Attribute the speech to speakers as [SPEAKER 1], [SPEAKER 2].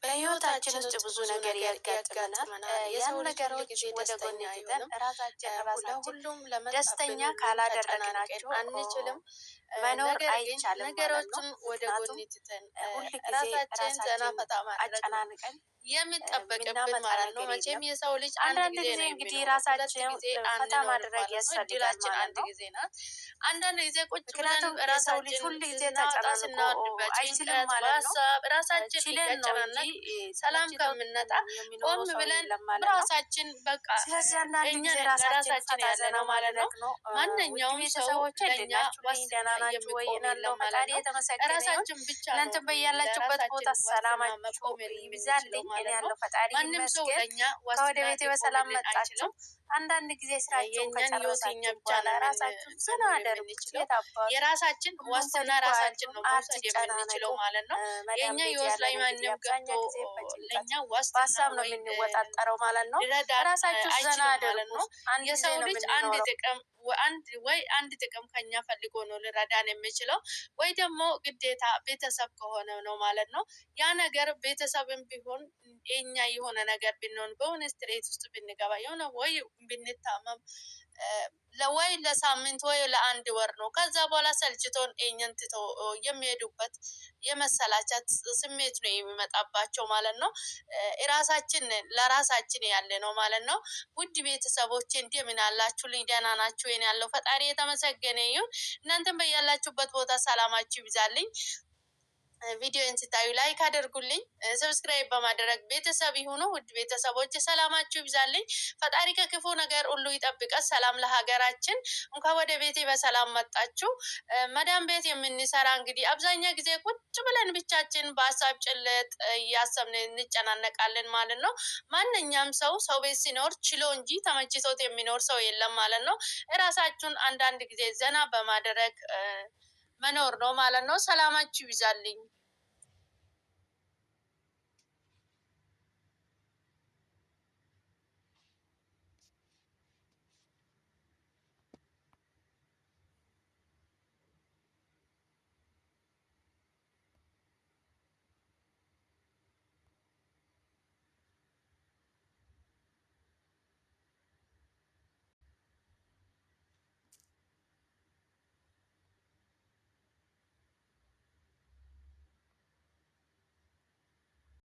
[SPEAKER 1] በህይወታችን ውስጥ ብዙ ነገር ያጋጥመናል። ያን ነገሮች ወደ ጎን ትተን ራሳችን ደስተኛ ካላደረግናቸው አንችልም፣ መኖር አይቻልም። ነገሮችን ወደ ጎን ትተን ሁልጊዜ ራሳችን አጨናንቀን የሚጠበቅብን ማለት ነው። መቼም የሰው ልጅ አንዳንድ ጊዜ እንግዲህ ራሳችን ፈታ ማድረግ ያስፈልጋል ማለት ነው። አንዳንድ ጊዜ ቁጭ ብለን ራሳችን ሁሉ ጊዜ ተጨናንቆ አይችልም ማለት ነው። ራሳችን ሊያጨናንቅ ሰላም ከምንነጣ ቆም ብለን ራሳችን በቃ እኛ ራሳችን ያለ ነው ማለት ነው። ማንኛውም ሰው ለኛ ዋስትና የሚቆም የለም ማለት ነው። ራሳችን ብቻ እናንተ በያላችሁበት ቦታ ሰላማችሁ ይብዛልኝ። እኔ ያለው ፈጣሪ ይመስገን ከወደ ቤቴ በሰላም መጣችሁ። አንዳንድ ጊዜ ስራችሁን ከጨረሳችሁ በኋላ ራሳችሁን ዘና አድርጉ። የራሳችን ዋስትና ራሳችን ነው መውሰድ የምንችለው ማለት ነው። የኛ ህይወት ላይ ማንም ገብቶ ለኛ ዋስትና ነው የምንወጣጠረው ማለት ነው። ራሳችሁ ዘና አድርጉ። የሰው ልጅ አንድ ጥቅም ከኛ ፈልጎ ነው ሊረዳን የሚችለው ወይ ደግሞ ግዴታ ቤተሰብ ከሆነ ነው ማለት ነው። ያ ነገር ቤተሰብም ቢሆን የኛ የሆነ ነገር ብንሆን በሆነ ስትሬት ውስጥ ብንገባ የሆነ ወይ ብንታመም ወይ ለሳምንት ወይ ለአንድ ወር ነው። ከዛ በኋላ ሰልችቶን እኛን ትቶ የሚሄዱበት የመሰላቸት ስሜት ነው የሚመጣባቸው ማለት ነው። ራሳችን ለራሳችን ያለ ነው ማለት ነው። ውድ ቤተሰቦቼ እንደምን አላችሁልኝ? ደህና ናችሁ? የኔ ያለው ፈጣሪ የተመሰገነ ይሁን። እናንተም በያላችሁበት ቦታ ሰላማችሁ ይብዛልኝ። ቪዲዮን ስታዩ ላይክ አድርጉልኝ፣ ሰብስክራይብ በማድረግ ቤተሰብ ይሁኑ። ውድ ቤተሰቦች ሰላማችሁ ይብዛልኝ። ፈጣሪ ከክፉ ነገር ሁሉ ይጠብቀን። ሰላም ለሀገራችን። እንኳን ወደ ቤቴ በሰላም መጣችሁ። መዳም ቤት የምንሰራ እንግዲህ አብዛኛው ጊዜ ቁጭ ብለን ብቻችን በሀሳብ ጭልጥ እያሰብን እንጨናነቃለን ማለት ነው። ማንኛውም ሰው ቤት ሲኖር ችሎ እንጂ ተመችቶት የሚኖር ሰው የለም ማለት ነው። እራሳችሁን አንዳንድ ጊዜ ዘና በማድረግ መኖር ነው ማለት ነው። ሰላማችሁ ይብዛልኝ።